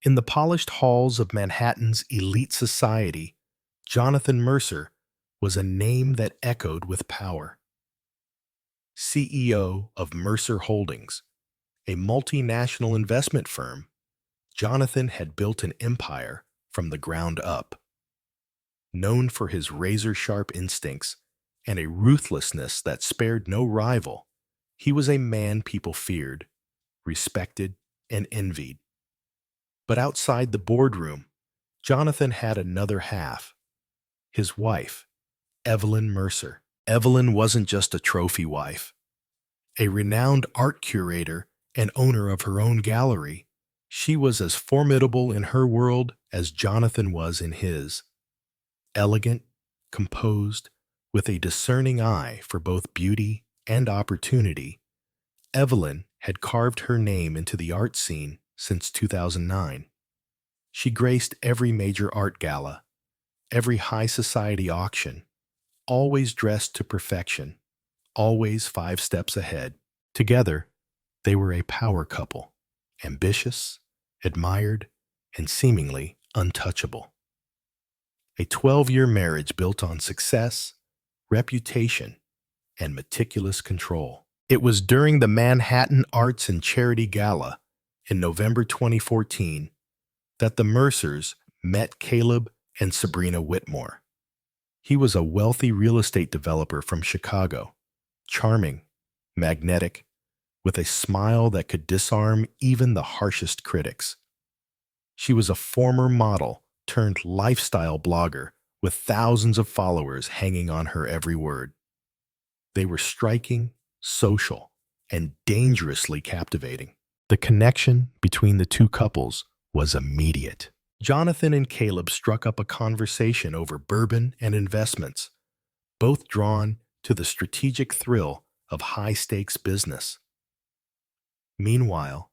In the polished halls of Manhattan's elite society, Jonathan Mercer was a name that echoed with power. CEO of Mercer Holdings, a multinational investment firm, Jonathan had built an empire from the ground up. Known for his razor-sharp instincts and a ruthlessness that spared no rival, he was a man people feared, respected, and envied. But outside the boardroom, Jonathan had another half, his wife, Evelyn Mercer. Evelyn wasn't just a trophy wife. A renowned art curator and owner of her own gallery, she was as formidable in her world as Jonathan was in his. Elegant, composed, with a discerning eye for both beauty and opportunity, Evelyn had carved her name into the art scene since 2009. She graced every major art gala, every high society auction, always dressed to perfection, always 5 steps ahead. Together, they were a power couple, ambitious, admired, and seemingly untouchable. A 12-year marriage built on success, reputation, and meticulous control. It was during the Manhattan Arts and Charity Gala in November 2014 that the Mercers met Caleb and Sabrina Whitmore. He was a wealthy real estate developer from Chicago, charming, magnetic, with a smile that could disarm even the harshest critics. She was a former model turned lifestyle blogger with thousands of followers hanging on her every word. They were striking, social, and dangerously captivating. The connection between the two couples was immediate. Jonathan and Caleb struck up a conversation over bourbon and investments, both drawn to the strategic thrill of high-stakes business. Meanwhile,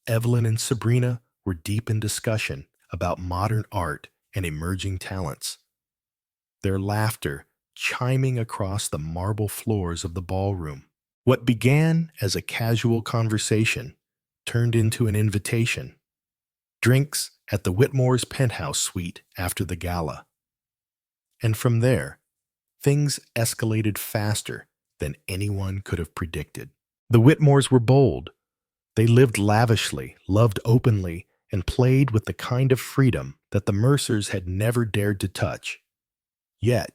Evelyn and Sabrina were deep in discussion about modern art and emerging talents, their laughter chiming across the marble floors of the ballroom. What began as a casual conversation turned into an invitation. Drinks at the Whitmore's penthouse suite after the gala. And from there, things escalated faster than anyone could have predicted. The Whitmores were bold. They lived lavishly, loved openly, and played with the kind of freedom that the Mercers had never dared to touch. Yet,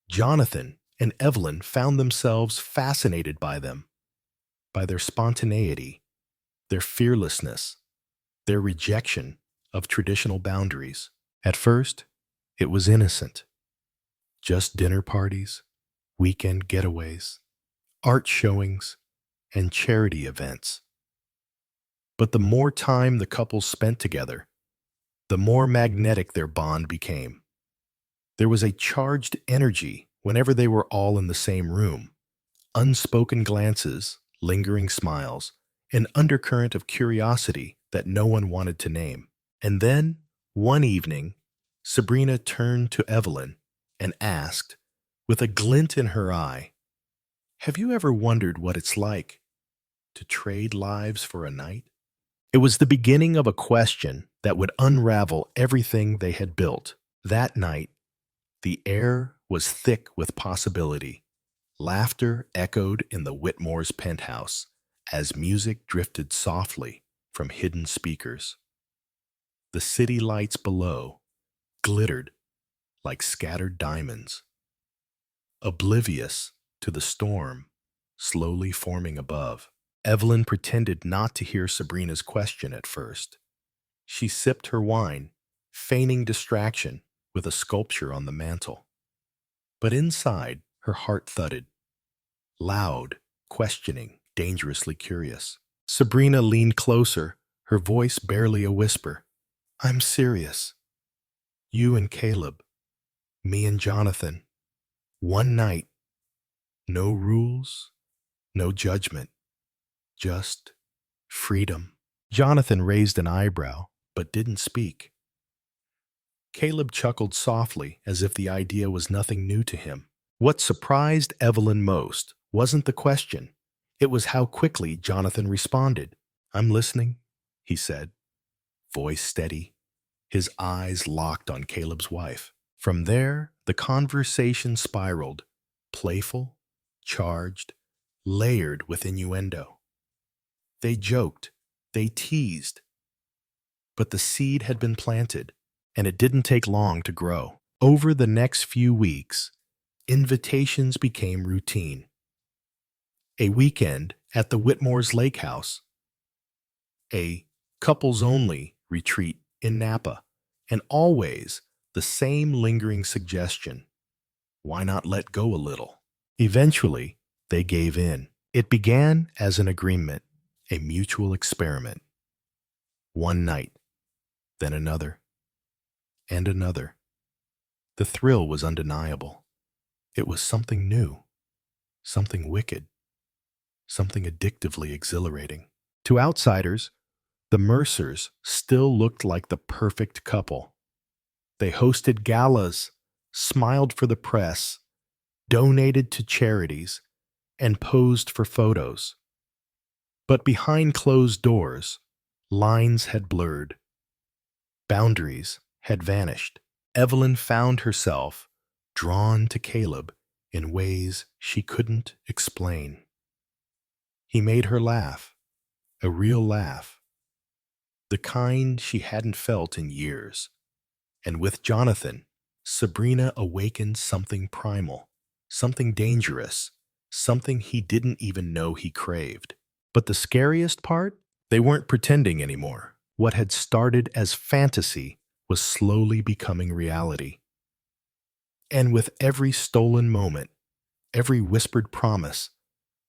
Jonathan and Evelyn found themselves fascinated by them, by their spontaneity, their fearlessness, their rejection of traditional boundaries. At first, it was innocent. Just dinner parties, weekend getaways, art showings, and charity events. But the more time the couples spent together, the more magnetic their bond became. There was a charged energy whenever they were all in the same room, unspoken glances, lingering smiles, an undercurrent of curiosity that no one wanted to name. And then, one evening, Sabrina turned to Evelyn and asked, with a glint in her eye, "Have you ever wondered what it's like to trade lives for a night?" It was the beginning of a question that would unravel everything they had built. That night, the air was thick with possibility. Laughter echoed in the Whitmore's penthouse as music drifted softly from hidden speakers. The city lights below glittered like scattered diamonds, oblivious to the storm slowly forming above. Evelyn pretended not to hear Sabrina's question at first. She sipped her wine, feigning distraction with a sculpture on the mantel. But inside, her heart thudded. Loud, questioning, dangerously curious. Sabrina leaned closer, her voice barely a whisper. "I'm serious. You and Caleb. Me and Jonathan. One night. No rules, no judgment. Just freedom." Jonathan raised an eyebrow, but didn't speak. Caleb chuckled softly as if the idea was nothing new to him. What surprised Evelyn most wasn't the question. It was how quickly Jonathan responded. "I'm listening," he said. voice steady, his eyes locked on Caleb's wife. From there, the conversation spiraled, playful, charged, layered with innuendo. They joked, they teased, but the seed had been planted, and it didn't take long to grow. Over the next few weeks, invitations became routine. A weekend at the Whitmore's Lake House, a couples-only retreat in Napa, and always the same lingering suggestion: why not let go a little? Eventually, they gave in. It began as an agreement, a mutual experiment. One night, then another, and another. The thrill was undeniable. It was something new, something wicked, something addictively exhilarating. To outsiders, the Mercers still looked like the perfect couple. They hosted galas, smiled for the press, donated to charities, and posed for photos. But behind closed doors, lines had blurred. Boundaries had vanished. Evelyn found herself drawn to Caleb in ways she couldn't explain. He made her laugh, a real laugh, the kind she hadn't felt in years. And with Jonathan, Sabrina awakened something primal, something dangerous, something he didn't even know he craved. But the scariest part? They weren't pretending anymore. What had started as fantasy was slowly becoming reality. And with every stolen moment, every whispered promise,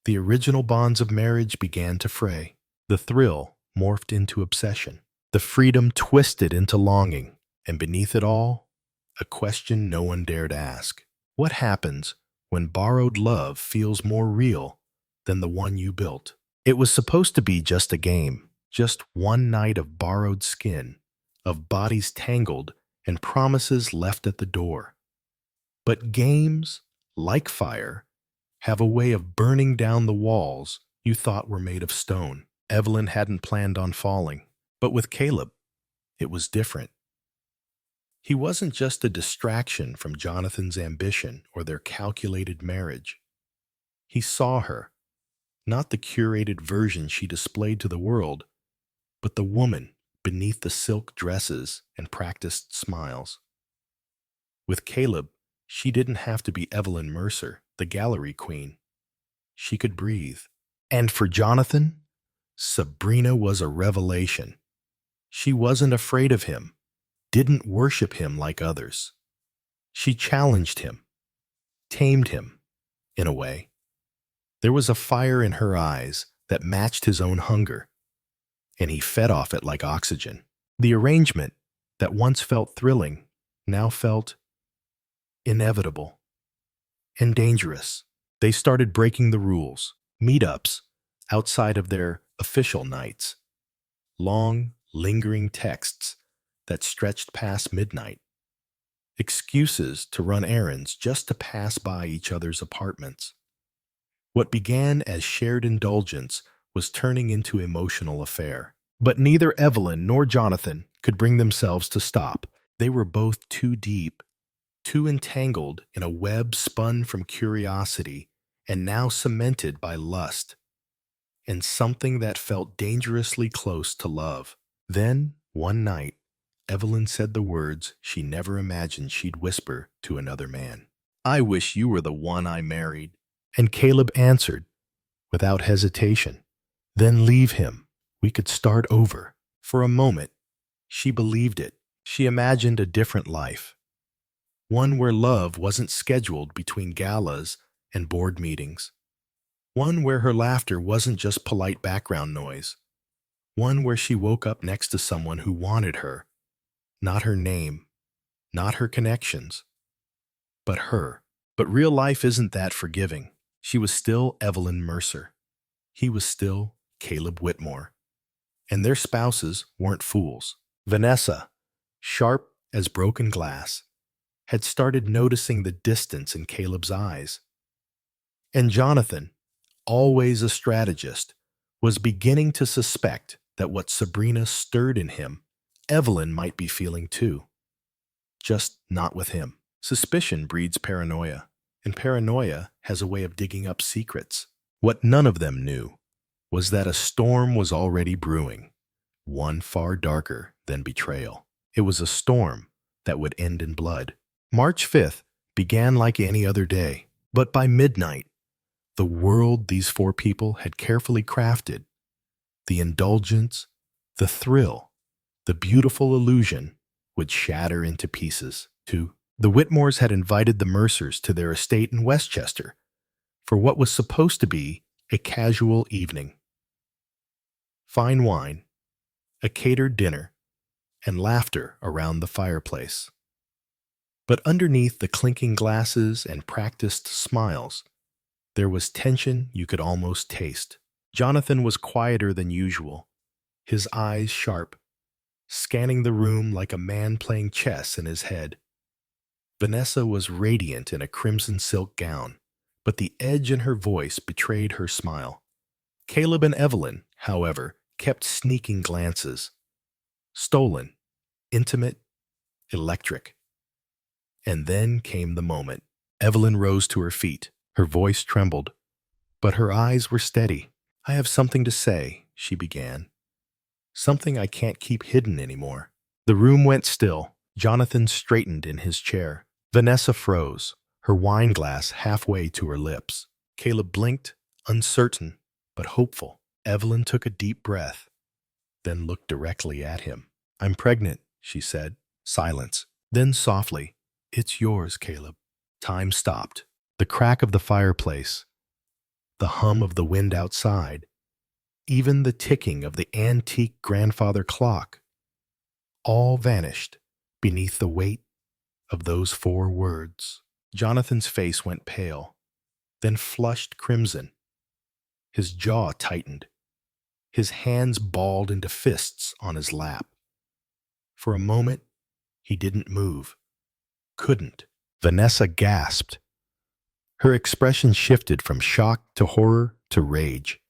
the original bonds of marriage began to fray. The thrill morphed into obsession. The freedom twisted into longing. And beneath it all, a question no one dared ask. What happens when borrowed love feels more real than the one you built? It was supposed to be just a game, just one night of borrowed skin, of bodies tangled and promises left at the door. But games, like fire, have a way of burning down the walls you thought were made of stone. Evelyn hadn't planned on falling, but with Caleb, it was different. He wasn't just a distraction from Jonathan's ambition or their calculated marriage. He saw her, not the curated version she displayed to the world, but the woman beneath the silk dresses and practiced smiles. With Caleb, she didn't have to be Evelyn Mercer, the gallery queen. She could breathe. And for Jonathan, Sabrina was a revelation. She wasn't afraid of him, didn't worship him like others. She challenged him, tamed him, in a way. There was a fire in her eyes that matched his own hunger, and he fed off it like oxygen. The arrangement that once felt thrilling now felt inevitable and dangerous. They started breaking the rules, meetups outside of their official nights, long, lingering texts that stretched past midnight, excuses to run errands just to pass by each other's apartments. What began as shared indulgence was turning into emotional affair. But neither Evelyn nor Jonathan could bring themselves to stop. They were both too deep, too entangled in a web spun from curiosity and now cemented by lust, and something that felt dangerously close to love. Then, one night, Evelyn said the words she never imagined she'd whisper to another man. "I wish you were the one I married." And Caleb answered, without hesitation, "Then leave him. We could start over." For a moment, she believed it. She imagined a different life, one where love wasn't scheduled between galas and board meetings, one where her laughter wasn't just polite background noise, one where she woke up next to someone who wanted her, not her name, not her connections, but her. But real life isn't that forgiving. She was still Evelyn Mercer. He was still Caleb Whitmore. And their spouses weren't fools. Vanessa, sharp as broken glass, had started noticing the distance in Caleb's eyes. And Jonathan, always a strategist, was beginning to suspect that what Sabrina stirred in him Evelyn might be feeling too, just not with him. Suspicion breeds paranoia, and paranoia has a way of digging up secrets. What none of them knew was that a storm was already brewing, one far darker than betrayal. It was a storm that would end in blood. March 5th began like any other day, but by midnight, the world these four people had carefully crafted, the indulgence, the thrill, the beautiful illusion, would shatter into pieces. The Whitmores had invited the Mercers to their estate in Westchester for what was supposed to be a casual evening. Fine wine, a catered dinner, and laughter around the fireplace. But underneath the clinking glasses and practiced smiles, there was tension you could almost taste. Jonathan was quieter than usual, his eyes sharp, scanning the room like a man playing chess in his head. Vanessa was radiant in a crimson silk gown, but the edge in her voice betrayed her smile. Caleb and Evelyn, however, kept sneaking glances. Stolen, intimate, electric. And then came the moment. Evelyn rose to her feet. Her voice trembled, but her eyes were steady. "I have something to say," she began. "Something I can't keep hidden anymore." The room went still. Jonathan straightened in his chair. Vanessa froze, her wine glass halfway to her lips. Caleb blinked, uncertain but hopeful. Evelyn took a deep breath, then looked directly at him. "I'm pregnant," she said. Silence. Then softly, "It's yours, Caleb." Time stopped. The crack of the fireplace, the hum of the wind outside, even the ticking of the antique grandfather clock, all vanished beneath the weight of those four words. Jonathan's face went pale, then flushed crimson. His jaw tightened. His hands balled into fists on his lap. For a moment, he didn't move. Couldn't. Vanessa gasped. Her expression shifted from shock to horror to rage.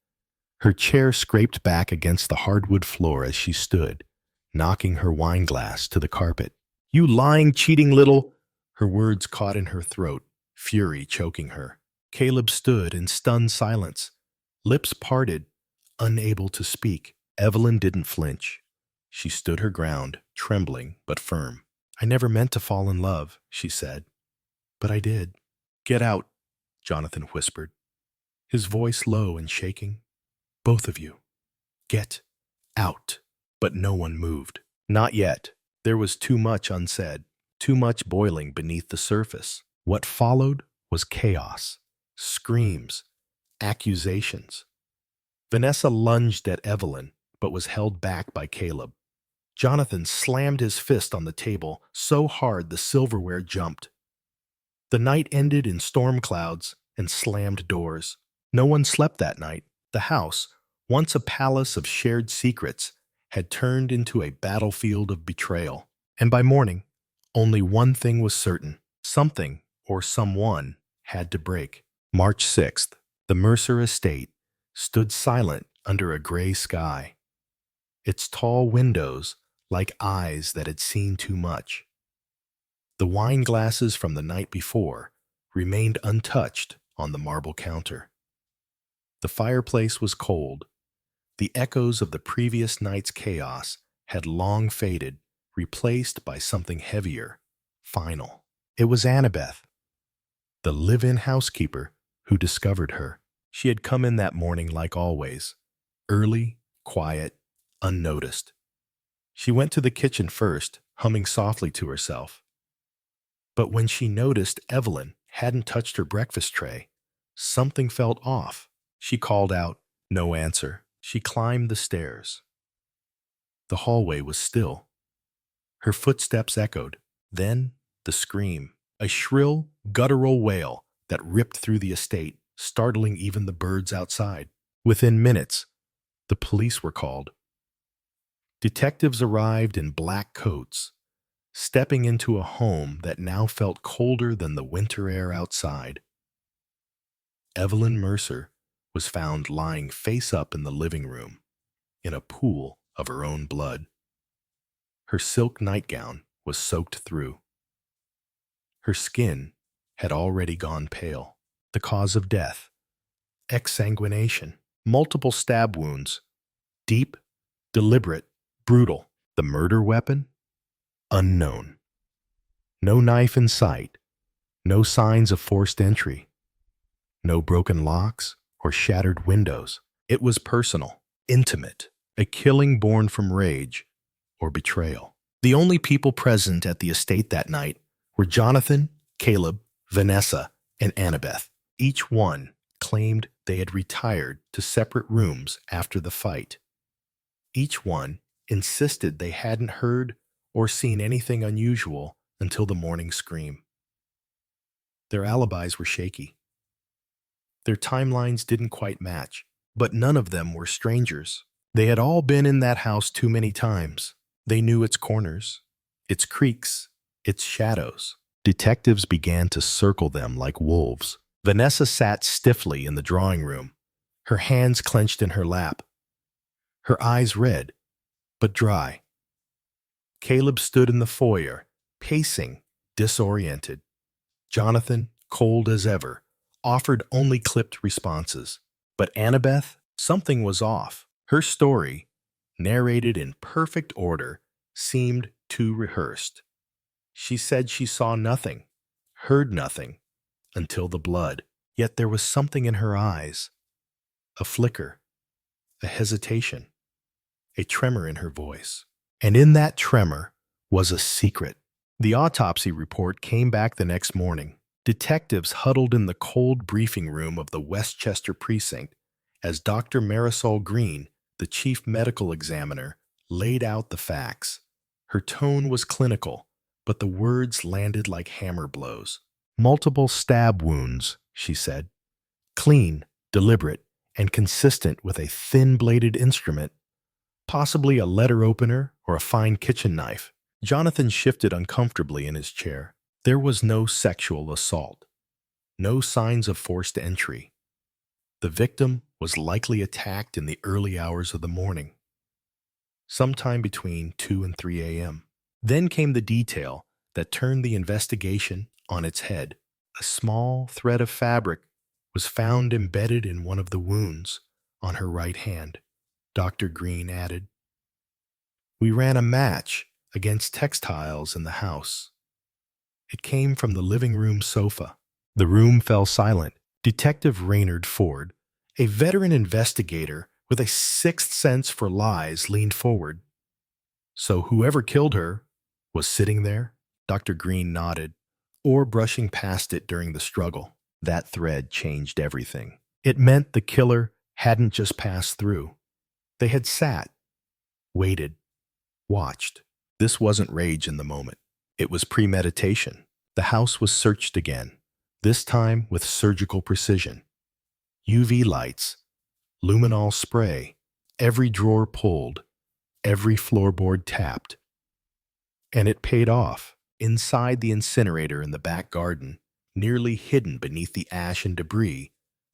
Her chair scraped back against the hardwood floor as she stood, knocking her wine glass to the carpet. "You lying, cheating little—" Her words caught in her throat, fury choking her. Caleb stood in stunned silence, lips parted, unable to speak. Evelyn didn't flinch. She stood her ground, trembling but firm. "I never meant to fall in love," she said. "But I did." "Get out," Jonathan whispered, his voice low and shaking. "Both of you. Get out." But no one moved. Not yet. There was too much unsaid, too much boiling beneath the surface. What followed was chaos, screams, accusations. Vanessa lunged at Evelyn, but was held back by Caleb. Jonathan slammed his fist on the table so hard the silverware jumped. The night ended in storm clouds and slammed doors. No one slept that night. The house, once a palace of shared secrets, had turned into a battlefield of betrayal. And by morning, only one thing was certain. Something, or someone, had to break. March 6th, the Mercer estate stood silent under a gray sky, its tall windows like eyes that had seen too much. The wine glasses from the night before remained untouched on the marble counter. The fireplace was cold. The echoes of the previous night's chaos had long faded, replaced by something heavier, final. It was Annabeth, the live-in housekeeper, who discovered her. She had come in that morning like always, early, quiet, unnoticed. She went to the kitchen first, humming softly to herself. But when she noticed Evelyn hadn't touched her breakfast tray, something felt off. She called out, no answer. She climbed the stairs. The hallway was still. Her footsteps echoed. Then the scream, a shrill, guttural wail that ripped through the estate, startling even the birds outside. Within minutes, the police were called. Detectives arrived in black coats, stepping into a home that now felt colder than the winter air outside. Evelyn Mercer was found lying face up in the living room, in a pool of her own blood. Her silk nightgown was soaked through. Her skin had already gone pale. The cause of death: exsanguination, multiple stab wounds, deep, deliberate, brutal. The murder weapon? Unknown. No knife in sight, no signs of forced entry, no broken locks or shattered windows. It was personal, intimate, a killing born from rage or betrayal. The only people present at the estate that night were Jonathan, Caleb, Vanessa, and Annabeth. Each one claimed they had retired to separate rooms after the fight. Each one insisted they hadn't heard or seen anything unusual until the morning scream. Their alibis were shaky. Their timelines didn't quite match, but none of them were strangers. They had all been in that house too many times. They knew its corners, its creaks, its shadows. Detectives began to circle them like wolves. Vanessa sat stiffly in the drawing room, her hands clenched in her lap, her eyes red, but dry. Caleb stood in the foyer, pacing, disoriented. Jonathan, cold as ever, offered only clipped responses. But Annabeth, something was off. Her story, narrated in perfect order, seemed too rehearsed. She said she saw nothing, heard nothing, until the blood. Yet there was something in her eyes, a flicker, a hesitation, a tremor in her voice. And in that tremor was a secret. The autopsy report came back the next morning. Detectives huddled in the cold briefing room of the Westchester precinct as Dr. Marisol Green, the chief medical examiner, laid out the facts. Her tone was clinical, but the words landed like hammer blows. Multiple stab wounds, she said. Clean, deliberate, and consistent with a thin-bladed instrument, possibly a letter opener or a fine kitchen knife. Jonathan shifted uncomfortably in his chair. There was no sexual assault, no signs of forced entry. The victim was likely attacked in the early hours of the morning, sometime between 2 and 3 a.m. Then came the detail that turned the investigation on its head. A small thread of fabric was found embedded in one of the wounds on her right hand. Dr. Green added, "We ran a match against textiles in the house. It came from the living room sofa." The room fell silent. Detective Raynard Ford, a veteran investigator with a sixth sense for lies, leaned forward. "So whoever killed her was sitting there?" Dr. Green nodded. "Or brushing past it during the struggle." That thread changed everything. It meant the killer hadn't just passed through. They had sat, waited, watched. This wasn't rage in the moment. It was premeditation. The house was searched again, this time with surgical precision. UV lights, luminol spray, every drawer pulled, every floorboard tapped. And it paid off. Inside the incinerator in the back garden, nearly hidden beneath the ash and debris,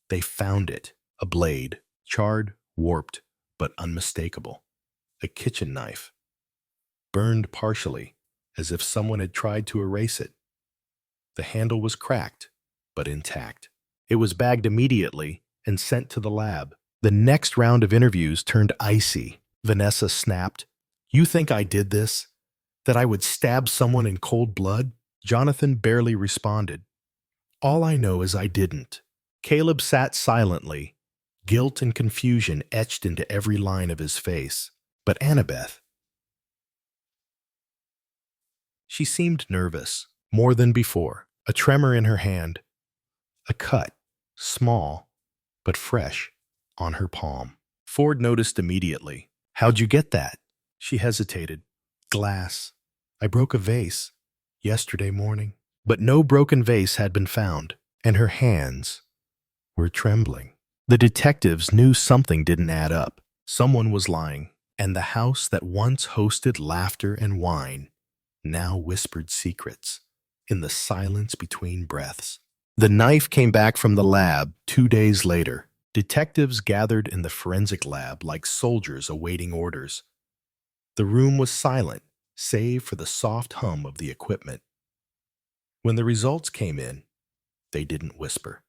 they found it, a blade, charred, warped, but unmistakable. A kitchen knife, burned partially, as if someone had tried to erase it. The handle was cracked, but intact. It was bagged immediately and sent to the lab. The next round of interviews turned icy. Vanessa snapped, "You think I did this? That I would stab someone in cold blood?" Jonathan barely responded. "All I know is I didn't." Caleb sat silently, guilt and confusion etched into every line of his face. But Annabeth, she seemed nervous, more than before. A tremor in her hand, a cut, small but fresh, on her palm. Ford noticed immediately. "How'd you get that?" She hesitated. "Glass. I broke a vase yesterday morning." But no broken vase had been found, and her hands were trembling. The detectives knew something didn't add up. Someone was lying, and the house that once hosted laughter and wine now whispered secrets in the silence between breaths. The knife came back from the lab 2 days later. Detectives gathered in the forensic lab like soldiers awaiting orders. The room was silent, save for the soft hum of the equipment. When the results came in, they didn't whisper.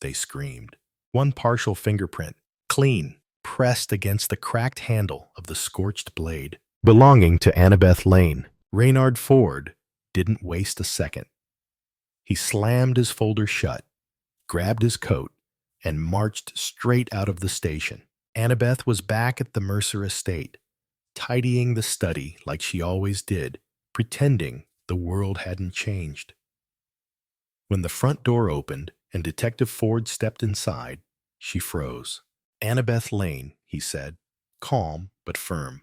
They screamed. One partial fingerprint, clean, pressed against the cracked handle of the scorched blade, belonging to Annabeth Lane. Reynard Ford didn't waste a second. He slammed his folder shut, grabbed his coat, and marched straight out of the station. Annabeth was back at the Mercer estate, tidying the study like she always did, pretending the world hadn't changed. When the front door opened and Detective Ford stepped inside, she froze. "Annabeth Lane," he said, calm but firm.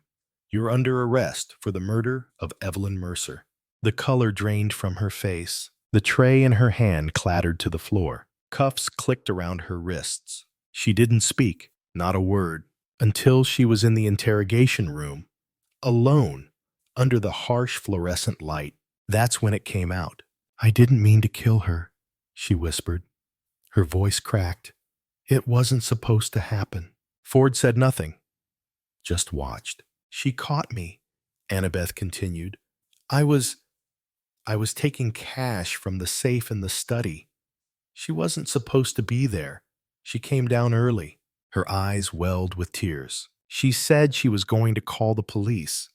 "You're under arrest for the murder of Evelyn Mercer." The color drained from her face. The tray in her hand clattered to the floor. Cuffs clicked around her wrists. She didn't speak, not a word, until she was in the interrogation room, alone, under the harsh fluorescent light. That's when it came out. "I didn't mean to kill her," she whispered. Her voice cracked. "It wasn't supposed to happen." Ford said nothing, just watched. "She caught me," Annabeth continued. I was taking cash from the safe in the study. She wasn't supposed to be there. She came down early." Her eyes welled with tears. "She said she was going to call the police.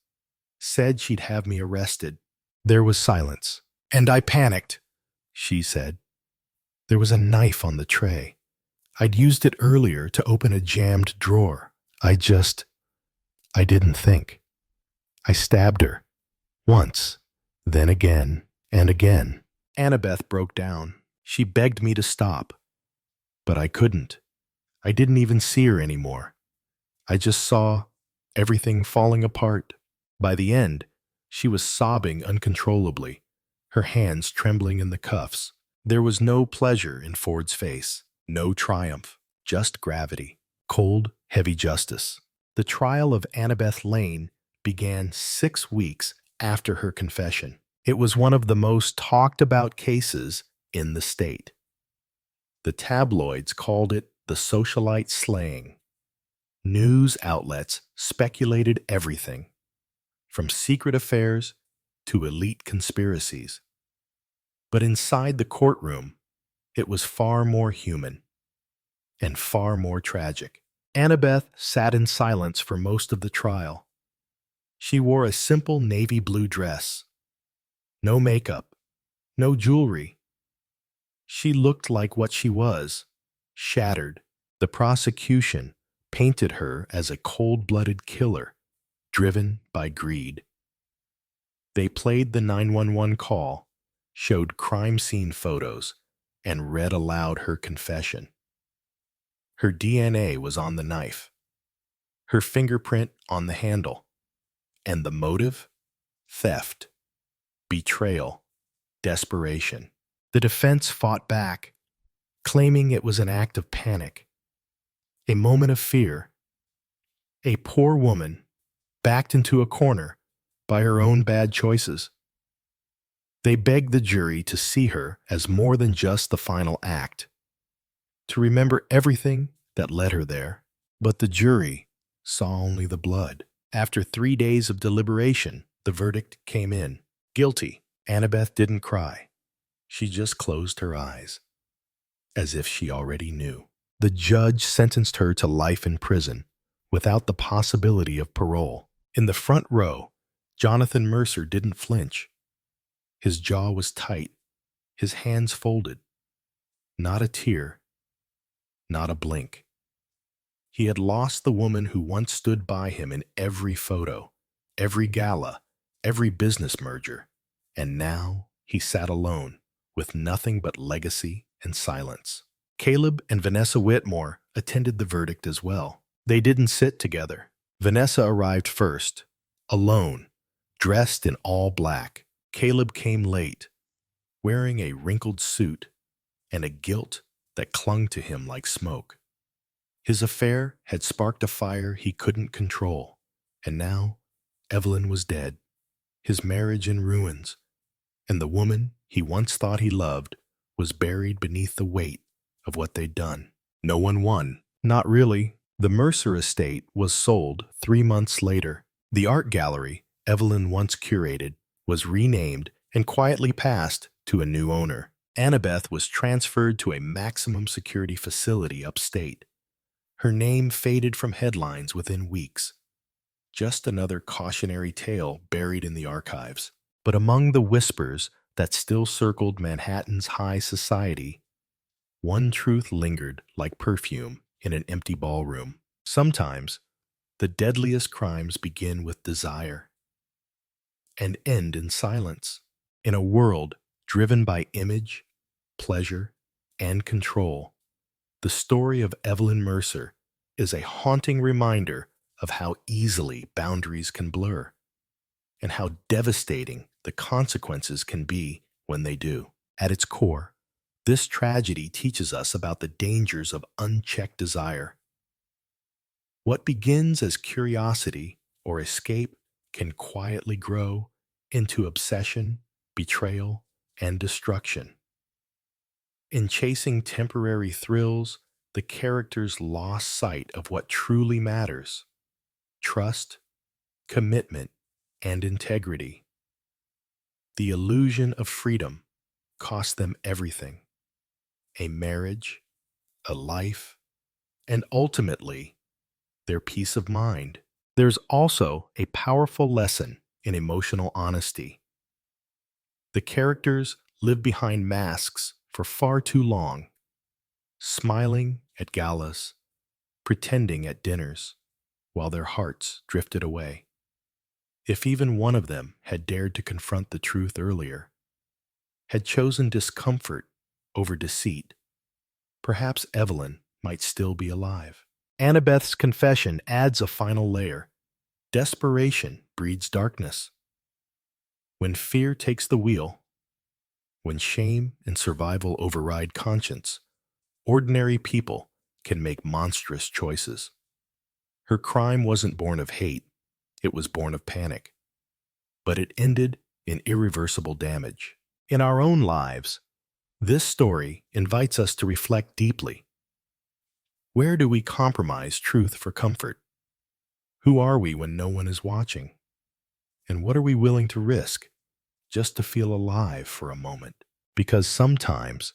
Said she'd have me arrested." There was silence. "And I panicked," she said. "There was a knife on the tray. I'd used it earlier to open a jammed drawer. I didn't think. I stabbed her. Once, then again and again." Annabeth broke down. She begged me to stop. But I couldn't. I didn't even see her anymore. I just saw everything falling apart. By the end, she was sobbing uncontrollably, her hands trembling in the cuffs. There was no pleasure in Ford's face, no triumph, just gravity, cold, heavy justice. The trial of Annabeth Lane began 6 weeks after her confession. It was one of the most talked about cases in the state. The tabloids called it the socialite slaying. News outlets speculated everything, from secret affairs to elite conspiracies. But inside the courtroom, it was far more human and far more tragic. Annabeth sat in silence for most of the trial. She wore a simple navy blue dress. No makeup, no jewelry. She looked like what she was, shattered. The prosecution painted her as a cold-blooded killer, driven by greed. They played the 911 call, showed crime scene photos, and read aloud her confession. Her DNA was on the knife, her fingerprint on the handle, and the motive? Theft, betrayal, desperation. The defense fought back, claiming it was an act of panic, a moment of fear. A poor woman backed into a corner by her own bad choices. They begged the jury to see her as more than just the final act, to remember everything that led her there. But the jury saw only the blood. After 3 days of deliberation, the verdict came in. Guilty. Annabeth didn't cry. She just closed her eyes, as if she already knew. The judge sentenced her to life in prison, without the possibility of parole. In the front row, Jonathan Mercer didn't flinch. His jaw was tight, his hands folded. Not a tear, not a blink. He had lost the woman who once stood by him in every photo, every gala, every business merger. And now he sat alone, with nothing but legacy and silence. Caleb and Vanessa Whitmore attended the verdict as well. They didn't sit together. Vanessa arrived first, alone, dressed in all black. Caleb came late, wearing a wrinkled suit and a guilt that clung to him like smoke. His affair had sparked a fire he couldn't control, and now Evelyn was dead, his marriage in ruins, and the woman he once thought he loved was buried beneath the weight of what they'd done. No one won. Not really. The Mercer estate was sold 3 months later. The art gallery Evelyn once curated, was renamed and quietly passed to a new owner. Annabeth was transferred to a maximum security facility upstate. Her name faded from headlines within weeks. Just another cautionary tale buried in the archives. But among the whispers that still circled Manhattan's high society, one truth lingered like perfume in an empty ballroom. Sometimes, the deadliest crimes begin with desire and end in silence. In a world driven by image, pleasure, and control, the story of Evelyn Mercer is a haunting reminder of how easily boundaries can blur and how devastating the consequences can be when they do. At its core, this tragedy teaches us about the dangers of unchecked desire. What begins as curiosity or escape can quietly grow into obsession, betrayal, and destruction. In chasing temporary thrills, the characters lost sight of what truly matters: trust, commitment, and integrity. The illusion of freedom cost them everything: a marriage, a life, and ultimately, their peace of mind. There's also a powerful lesson in emotional honesty. The characters live behind masks for far too long, smiling at galas, pretending at dinners, while their hearts drifted away. If even one of them had dared to confront the truth earlier, had chosen discomfort over deceit, perhaps Evelyn might still be alive. Annabeth's confession adds a final layer. Desperation breeds darkness. When fear takes the wheel, when shame and survival override conscience, ordinary people can make monstrous choices. Her crime wasn't born of hate, it was born of panic. But it ended in irreversible damage. In our own lives, this story invites us to reflect deeply. Where do we compromise truth for comfort? Who are we when no one is watching? And what are we willing to risk just to feel alive for a moment? Because sometimes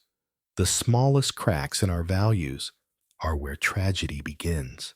the smallest cracks in our values are where tragedy begins.